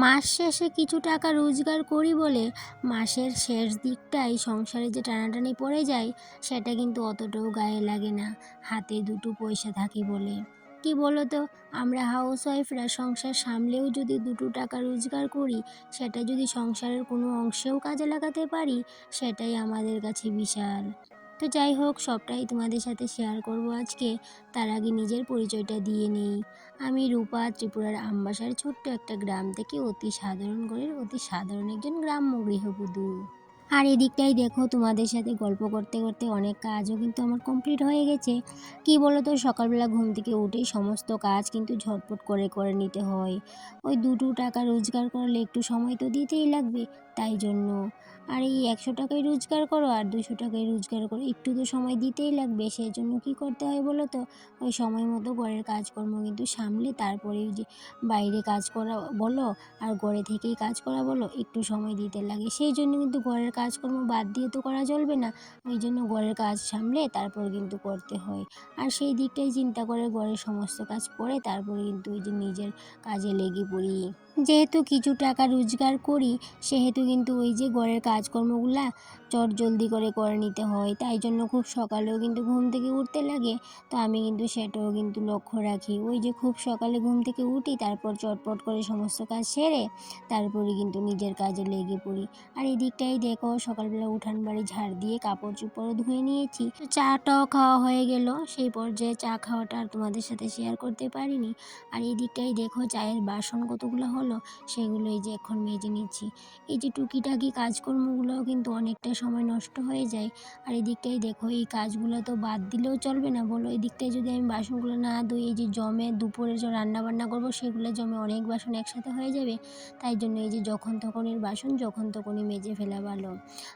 মাস শেষে কিছু টাকা রোজগার করি বলে মাসের শেষ দিকটায় সংসারে যে টানাটানি পড়ে যায় সেটা কিন্তু অতটাও গায়ে লাগে না, হাতে দুটো পয়সা থাকে বলে। কি বলো তো, আমরা হাউসওয়াইফরা সংসার সামলেও যদি দুটো টাকা রোজগার করি, সেটা যদি সংসারের কোনো অংশেও কাজে লাগাতে পারি, সেটাই আমাদের কাছে বিশাল। তো যাই হোক, সবটাই তোমাদের সাথে শেয়ার করব আজকে। তার আগে নিজের পরিচয়টা দিয়ে নিই। আমি রূপা, ত্রিপুরার আমবাসার ছোট্ট একটা গ্রাম থেকে অতি সাধারণ ঘরের অতি সাধারণ একজন গ্রাম্য গৃহবধূ। আর এদিকটাই দেখো, তোমাদের সাথে গল্প করতে করতে অনেক কাজও কিন্তু আমার কমপ্লিট হয়ে গেছে। কি বলো তো, সকালবেলা ঘুম থেকে উঠেই সমস্ত কাজ কিন্তু ঝটপট করে করে নিতে হয়। ওই দুটো টাকা রোজগার করলে একটু সময় তো দিতেই লাগবে, তাই জন্য। আর এই 100 টাকায় রোজগার করো আর 200 টাকায় রোজগার করো, একটু তো সময় দিতেই লাগবে। সেই জন্য কী করতে হয় বলো তো, ওই সময় মতো ঘরের কাজকর্ম কিন্তু সামলে তারপরে ওই যে বাইরে কাজ করা বলো আর ঘরে থেকেই কাজ করা বলো, একটু সময় দিতে লাগে। সেই জন্য কিন্তু ঘরের কাজকর্ম বাদ দিয়ে তো করা চলবে না। ওই জন্য ঘরের কাজ সামলে তারপর কিন্তু করতে হয়। আর সেই দিকটাই চিন্তা করে ঘরের সমস্ত কাজ করে তারপরে কিন্তু ওই যে নিজের কাজে লেগে পড়ি। যেহেতু কিছু টাকা রোজগার করি, সেহেতু কিন্তু ওই যে ঘরের কাজকর্মগুলা চটজলদি করে করে নিতে হয়। তাই জন্য খুব সকালেও কিন্তু ঘুম থেকে উঠতে লাগে। তো আমি কিন্তু সেটাও কিন্তু লক্ষ্য রাখি। ওই যে খুব সকালে ঘুম থেকে উঠি, তারপর চটপট করে সমস্ত কাজ সেরে তারপরে কিন্তু নিজের কাজে লেগে পড়ি। আর এই দিকটাই দেখো, সকালবেলা উঠান বাড়ি ঝাড় দিয়ে কাপড় চোপড়ও ধুয়ে নিয়েছি। তো চাটাও খাওয়া হয়ে গেল। সেই পর্যায়ে চা খাওয়াটা আর তোমাদের সাথে শেয়ার করতে পারিনি। আর এই দিকটাই দেখো, চায়ের বাসন কতগুলো হলো, সেগুলো এই যে এখন মেজে নিচ্ছি। এই যে টুকিটাকি কাজকর্মগুলোও কিন্তু অনেকটা সময় নষ্ট হয়ে যায়। আর এই দিকটাই দেখো, এই কাজগুলো তো বাদ দিলেও চলবে না বলো। এই দিকটায় যদি আমি বাসনগুলো না ধুই, এই যে জমে দুপুরে যে রান্না বান্না করবো সেগুলো জমে অনেক বাসন একসাথে হয়ে যাবে। তাই জন্য এই যে যখন তখনের বাসন যখন তখনই মেজে ফেলা ভালো।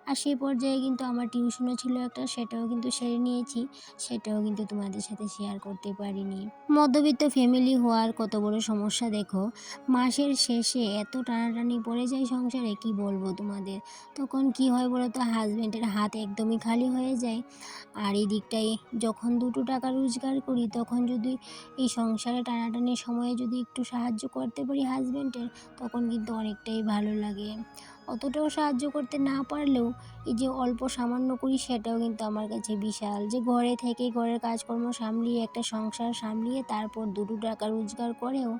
আর সেই পর্যায়ে কিন্তু আমার টিউশনও ছিল একটা, সেটাও কিন্তু সেরে নিয়েছি। সেটাও কিন্তু তোমাদের সাথে শেয়ার করতে পারিনি। মধ্যবিত্ত ফ্যামিলি হওয়ার কত বড় সমস্যা দেখো, মাসের শেষে এত টানাটানি পড়ে যায় সংসারে, কি বলবো তোমাদের। তখন কি হয় বলো তো, হাজব্যান্ডের হাত একদমই খালি হয়ে যায়। আর এই দিকটাই যখন দুটো টাকা রোজগার করি, তখন যদি এই সংসারে টানাটানির সময়ে যদি একটু সাহায্য করতে পারি হাজব্যান্ডের, তখন কিন্তু অনেকটাই ভালো লাগে। অতটাও সাহায্য করতে না পারলেও এই যে অল্প সামান্য করি, সেটাও কিন্তু আমার কাছে বিশাল। যে ঘরে থেকে ঘরের কাজকর্ম সামলিয়ে একটা সংসার সামলিয়ে তারপর দুটো টাকা রোজগার করেও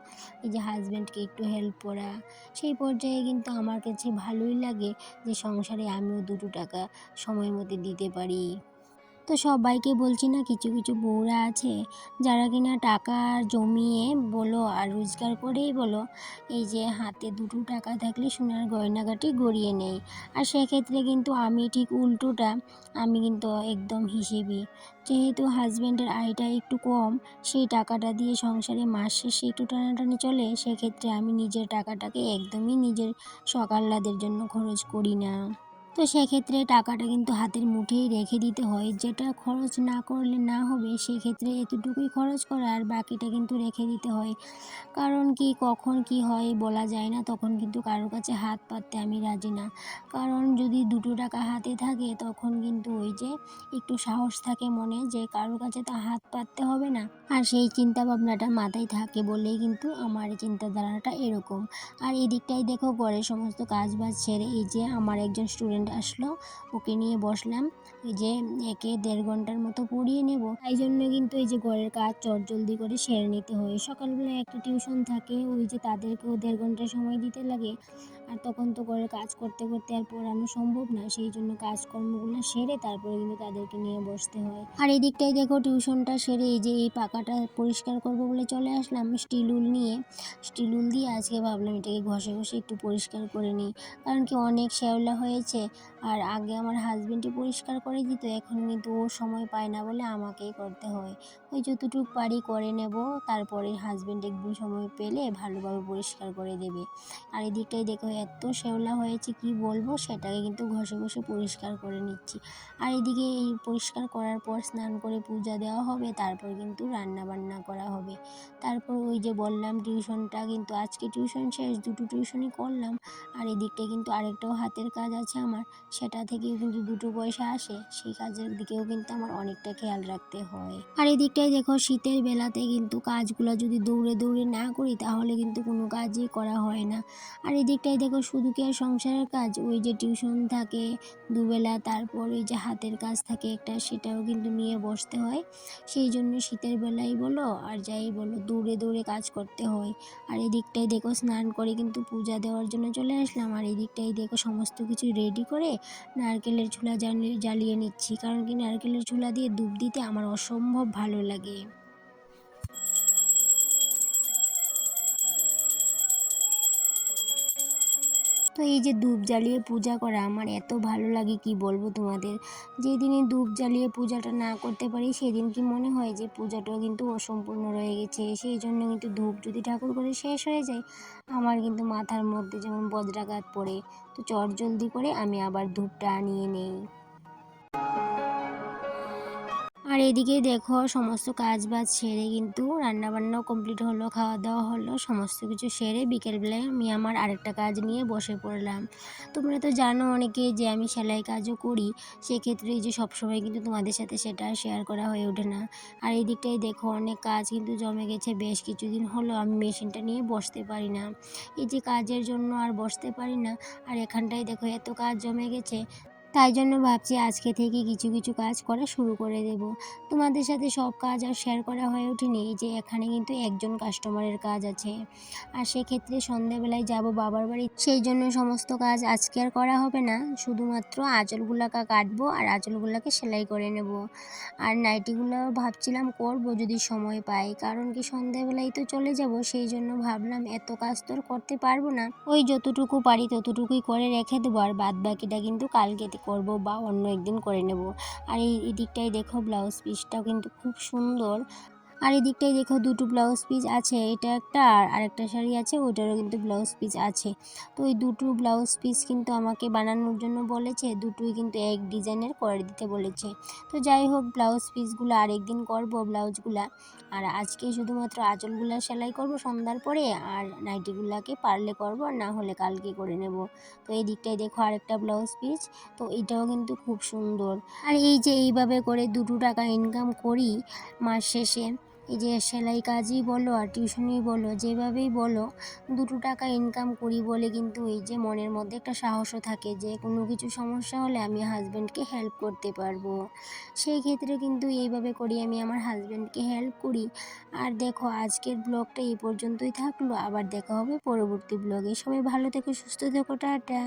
এই যে হাজব্যান্ডকে একটু হেল্প করা, সেই পর্যায়ে কিন্তু আমার কাছে ভালোই লাগে যে সংসারে আমিও দুটো টাকা সময় মতো দিতে পারি। তো সবাইকে বলছি না, কিছু কিছু বউরা আছে যারা কিনা টাকা জমিয়ে বলো আর রোজগার করেই বলো, এই যে হাতে দুটো টাকা থাকলে সোনার গয়নাগাটি গড়িয়ে নেয়। আর সেক্ষেত্রে কিন্তু আমি ঠিক উল্টোটা, আমি কিন্তু একদম হিসেবি। যেহেতু হাজব্যান্ডের আয়টা একটু কম, সেই টাকাটা দিয়ে সংসারে মাস শেষে একটু টানাটানি চলে, সেক্ষেত্রে আমি নিজের টাকাটাকে একদমই নিজের শখ আহ্লাদের জন্য খরচ করি না। তো সেক্ষেত্রে টাকাটা কিন্তু হাতের মুঠেই রেখে দিতে হয়, যেটা খরচ না করলে না হবে সেক্ষেত্রে এতটুকুই খরচ করা আর বাকিটা কিন্তু রেখে দিতে হয়। কারণ কি কখন কি হয় বলা যায় না, তখন কিন্তু কারোর কাছে হাত পাততে আমি রাজি না। কারণ যদি দুটো টাকা হাতে থাকে, তখন কিন্তু ওই যে একটু সাহস থাকে মনে যে কারোর কাছে তো হাত পাততে হবে না। আর সেই চিন্তা ভাবনাটা মাথায় থাকে বলেই কিন্তু আমার চিন্তাধারাটা এরকম। আর এই দিকটাই দেখো, ঘরের সমস্ত কাজ বাজ ছেড়ে এই যে আমার একজন স্টুডেন্ট আসলো, ওকে নিয়ে বসলাম। এই যে একে 1.5 ঘন্টার মতো পড়িয়ে নেব, তাই জন্য কিন্তু এই যে ঘরের কাজ চটজলদি করে সেরে নিতে হয়। সকালবেলা একটা টিউশন থাকে, ওই যে তাদেরকেও 1.5 ঘন্টা সময় দিতে লাগে। আর তখন তো ঘরের কাজ করতে করতে আর পড়ানো সম্ভব না, সেই জন্য কাজকর্মগুলো সেরে তারপরে কিন্তু তাদেরকে নিয়ে বসতে হয়। আর এই দিকটাই দেখো, টিউশনটা সেরে এই যে এই পাকাটা পরিষ্কার করবো বলে চলে আসলাম স্টিল উল নিয়ে। স্টিল উল দিয়ে আজকে ভাবলাম এটাকে ঘষে ঘষে একটু পরিষ্কার করে নিই। কারণ কি অনেক শ্যাওলা হয়েছে। আর আগে আমার হাজবেন্ডই পরিষ্কার করে দিত, এখন কিন্তু ও সময় পায় না বলে আমাকেই করতে হয়। ওই যতটুকু পারি করে নেব, তারপরে হাজবেন্ড একদিন সময় পেলে ভালোভাবে পরিষ্কার করে দেবে। আর এই দিকটাই দেখো, এত শ্যাওলা হয়েছে কি বলবো, সেটাকে কিন্তু ঘষে ঘষে পরিষ্কার করে নিচ্ছি। আর এদিকে এই পরিষ্কার করার পর স্নান করে পূজা দেওয়া হবে, তারপর কিন্তু রান্না বান্না করা হবে। তারপর ওই যে বললাম টিউশনটা কিন্তু আজকে টিউশন শেষ, দুটো টিউশনই করলাম। আর এদিকটায় কিন্তু আরেকটাও হাতের কাজ আছে আমার, সেটা থেকেও কিন্তু দুটো পয়সা আসে, সেই কাজের দিকেও কিন্তু আমার অনেকটা খেয়াল রাখতে হয়। আর এদিকটায় দেখো শীতের বেলাতে কিন্তু কাজগুলো যদি দৌড়ে দৌড়ে না করি তাহলে কিন্তু কোনো কাজই করা হয় না। আর এদিকটায় দেখো শুধু কি আর সংসারের কাজ, ওই যে টিউশন থাকে দুবেলা, তারপর ওই যে হাতের কাজ থাকে একটা, সেটাও কিন্তু নিয়ে বসতে হয়। সেই জন্য শীতের বেলাই বলো আর যাই বলো দৌড়ে দৌড়ে কাজ করতে হয়। আর এদিকটায় দেখো স্নান করে কিন্তু পূজা দেওয়ার জন্য চলে আসলাম। আর এদিকটায় দেখো সমস্ত কিছু রেডি করে নারকেলের ঝুলা জ্বালিয়ে নিচ্ছি, কারণ কি নারকেলের ঝুলা দিয়ে ধূপ দিতে আমার অসম্ভব ভালো লাগে। তো এই যে ধূপ জ্বালিয়ে পূজা করা আমার এত ভালো লাগে কি বলবো তোমাদের। যেদিনই ধূপ জ্বালিয়ে পূজাটা না করতে পারি সেদিন কি মনে হয় যে পূজাটাও কিন্তু অসম্পূর্ণ রয়ে গেছে। সেই জন্য কিন্তু ধূপ যদি ঠাকুর করে শেষ হয়ে যায় আমার কিন্তু মাথার মধ্যে যেমন বজ্রাঘাত পড়ে। তো চটজলদি করে আমি আবার ধূপটা আনিয়ে নেই। আর এদিকে দেখো সমস্ত কাজ বাজ সেরে কিন্তু রান্নাবান্নাও কমপ্লিট হলো, খাওয়া দাওয়া হলো, সমস্ত কিছু সেরে বিকেলবেলায় আমি আমার আরেকটা কাজ নিয়ে বসে পড়লাম। তোমরা তো জানো অনেকে যে আমি সেলাই কাজও করি, সেক্ষেত্রে এই যে সবসময় কিন্তু তোমাদের সাথে সেটা শেয়ার করা হয়ে ওঠে না। আর এই দিকটাই দেখো অনেক কাজ কিন্তু জমে গেছে, বেশ কিছুদিন হলো আমি মেশিনটা নিয়ে বসতে পারি না। এই যে কাজের জন্য আর বসতে পারি না। আর এখানটায় দেখো এত কাজ জমে গেছে, তাই জন্য ভাবছি আজকে থেকে কিছু কিছু কাজ করা শুরু করে দেব। তোমাদের সাথে সব কাজ আর শেয়ার করা হয়ে ওঠেনি, এই যে এখানে কিন্তু একজন কাস্টমারের কাজ আছে। আর সেক্ষেত্রে সন্ধ্যাবেলায় যাব বাবার বাড়ি, সেই জন্য সমস্ত কাজ আজকে আর করা হবে না, শুধুমাত্র আঁচলগুলাকে কাটবো আর আঁচলগুলাকে সেলাই করে নেব। আর নাইটিগুলো ভাবছিলাম করব যদি সময় পাই, কারণ কি সন্ধ্যাবেলায় তো চলে যাব, সেই জন্য ভাবলাম এত কাজ তো আর করতে পারবো না, ওই যতটুকু পারি ততটুকুই করে রেখে দেবো, আর বাদ বাকিটা কিন্তু কালকে করব বা অন্য একদিন করে নেব। আর এই দিকটাই দেখো ব্লাউজ পিসটাও কিন্তু খুব সুন্দর। আর এদিকটায় দেখো দুটো ব্লাউজ পিস আছে, এটা একটা আর আরেকটা শাড়ি আছে, ওইটারও কিন্তু ব্লাউজ পিস আছে। তো ওই দুটো ব্লাউজ পিস কিন্তু আমাকে বানানোর জন্য বলেছে, দুটোই কিন্তু এক ডিজাইনের করে দিতে বলেছে। তো যাই হোক ব্লাউজ পিসগুলো আরেকদিন করব ব্লাউজগুলা, আর আজকে শুধুমাত্র আঁচলগুলা সেলাই করব সন্ধ্যার পরে, আর নাইটিগুলাকে পারলে করব আর না হলে কালকে করে নেব। তো এই দিকটায় দেখো আরেকটা ব্লাউজ পিস, তো এটাও কিন্তু খুব সুন্দর। আর এই যে এইভাবে করে দুটো টাকা ইনকাম করি মাস শেষে, এই যে সেলাই কাজই বলো আর টিউশনই বলো, যেভাবেই বলো দুটো টাকা ইনকাম করি বলে কিন্তু এই যে মনের মধ্যে একটা সাহসও থাকে যে কোনো কিছু সমস্যা হলে আমি হাজব্যান্ডকে হেল্প করতে পারবো। সেই ক্ষেত্রে কিন্তু এইভাবে করি আমি আমার হাজব্যান্ডকে হেল্প করি। আর দেখো আজকের ব্লগটা এই পর্যন্তই থাকলো, আবার দেখা হবে পরবর্তী ব্লগে। সবাই ভালো থেকো, সুস্থ থেকো, টাটা।